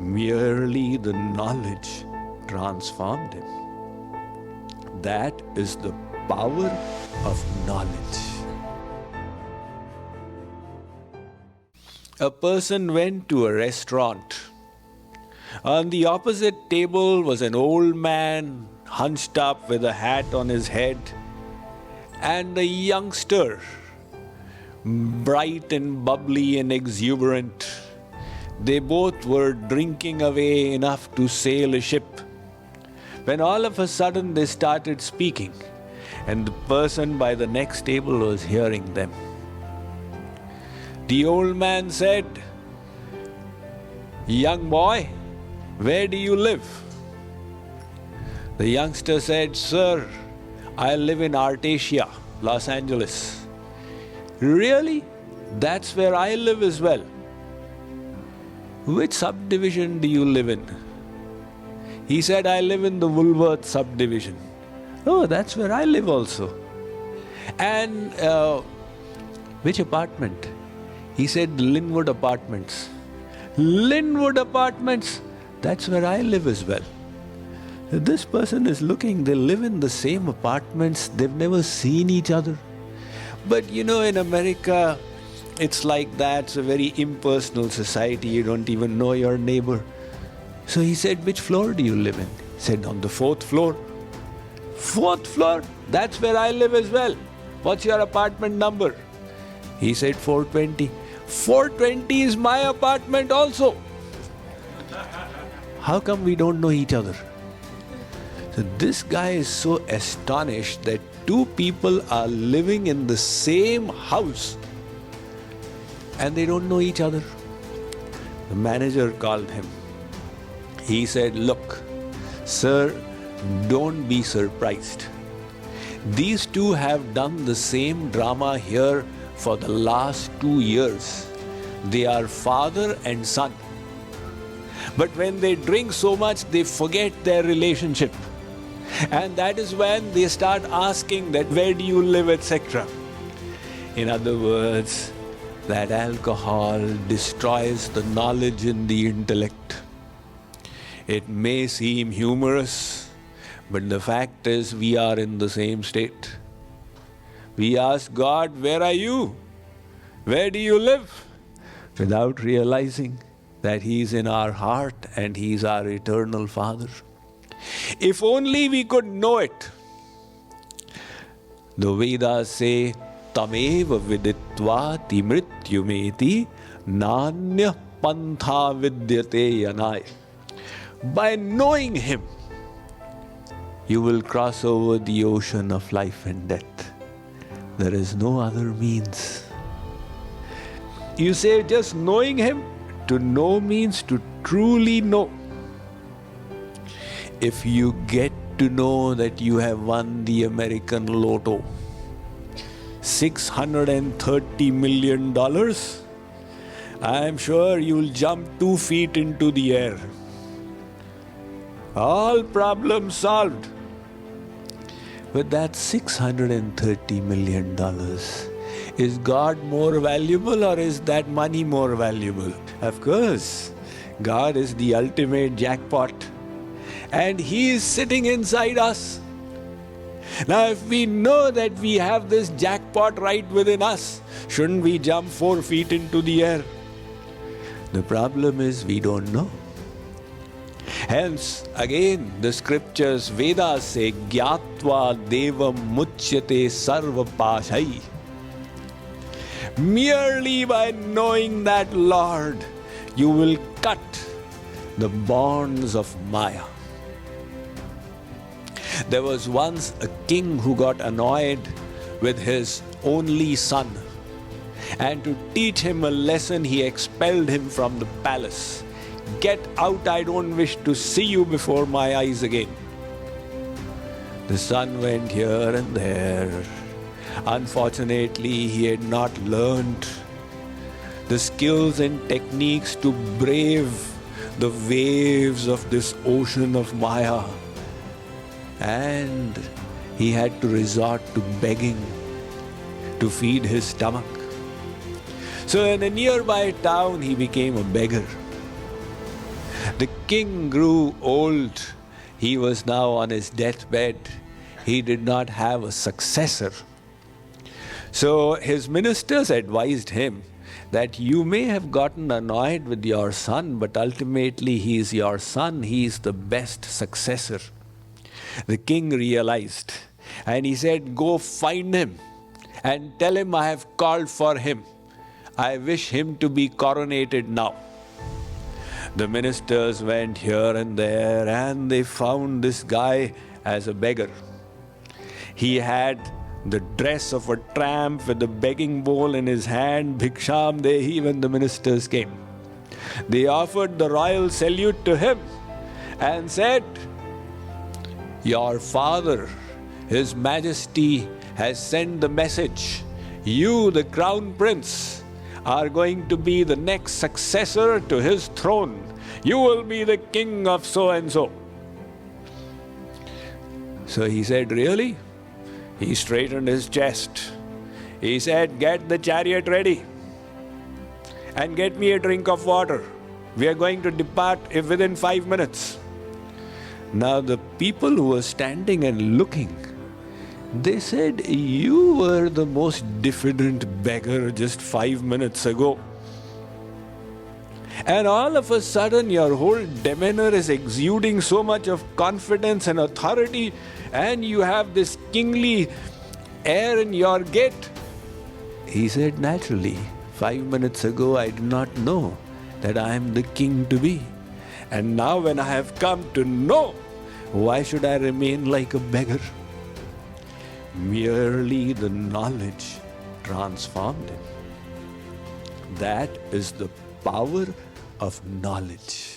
Merely the knowledge transformed him. That is the power of knowledge. A person went to a restaurant. On the opposite table was an old man, hunched up with a hat on his head, and a youngster, bright and bubbly and exuberant. They both were drinking away enough to sail a ship, when all of a sudden they started speaking, and the person by the next table was hearing them. The old man said, "Young boy, where do you live?" The youngster said, "Sir, I live in Artesia, Los Angeles." "Really? That's where I live as well." "Which subdivision do you live in?" He said, "I live in the Woolworth subdivision." "Oh, that's where I live also." "And which apartment?" He said, "Linwood Apartments." "Linwood Apartments? That's where I live as well." This person is looking, they live in the same apartments, they've never seen each other. But in America, it's like that. It's a very impersonal society. You don't even know your neighbor. So he said, "Which floor do you live in?" He said, "On the 4th floor." "4th floor? That's where I live as well. What's your apartment number?" He said, 420. 420 is my apartment also. How come we don't know each other? So this guy is so astonished that two people are living in the same house and they don't know each other. The manager called him. He said, "Look, sir, don't be surprised. These two have done the same drama here for the last 2 years. They are father and son. But when they drink so much, they forget their relationship. And that is when they start asking that, where do you live, etc." In other words, that alcohol destroys the knowledge in the intellect. It may seem humorous, but the fact is we are in the same state. We ask God, "Where are you? Where do you live?" Without realizing that He is in our heart and He is our eternal Father. If only we could know it. The Vedas say, "Tameva viditvati mrityumeti nanya pantha vidyate yanai." By knowing Him, you will cross over the ocean of life and death. There is no other means. You say just knowing Him? To know means to truly know. If you get to know that you have won the American Lotto, $630 million, I am sure you'll jump 2 feet into the air. All problems solved. But that $630 million, is God more valuable or is that money more valuable? Of course, God is the ultimate jackpot and He is sitting inside us. Now, if we know that we have this jackpot right within us, shouldn't we jump 4 feet into the air? The problem is we don't know. Hence, again, the scriptures, Vedas say, "Gyatva devam muchyate sarva pashai." Merely by knowing that Lord, you will cut the bonds of Maya. There was once a king who got annoyed with his only son, and to teach him a lesson, he expelled him from the palace. "Get out, I don't wish to see you before my eyes again." The son went here and there. Unfortunately, he had not learned the skills and techniques to brave the waves of this ocean of Maya. And he had to resort to begging to feed his stomach. So in a nearby town, he became a beggar. The king grew old. He was now on his deathbed. He did not have a successor. So his ministers advised him that you may have gotten annoyed with your son, but ultimately he is your son. He is the best successor. The king realized, and he said, go find him and tell him I have called for him. I wish him to be coronated now. The ministers went here and there, and they found this guy as a beggar. He had the dress of a tramp with a begging bowl in his hand, bhiksham dehi, when the ministers came. They offered the royal salute to him and said, your father, His Majesty, has sent the message. You, the crown prince, are going to be the next successor to his throne. You will be the king of so and so. So he said, really? He straightened his chest. He said, get the chariot ready and get me a drink of water. We are going to depart within 5 minutes. Now the people who were standing and looking, they said, you were the most diffident beggar just 5 minutes ago. And all of a sudden your whole demeanor is exuding so much of confidence and authority, and you have this kingly air in your gait. He said, naturally, 5 minutes ago I did not know that I am the king to be. And now when I have come to know, why should I remain like a beggar? Merely the knowledge transformed him. That is the power of knowledge.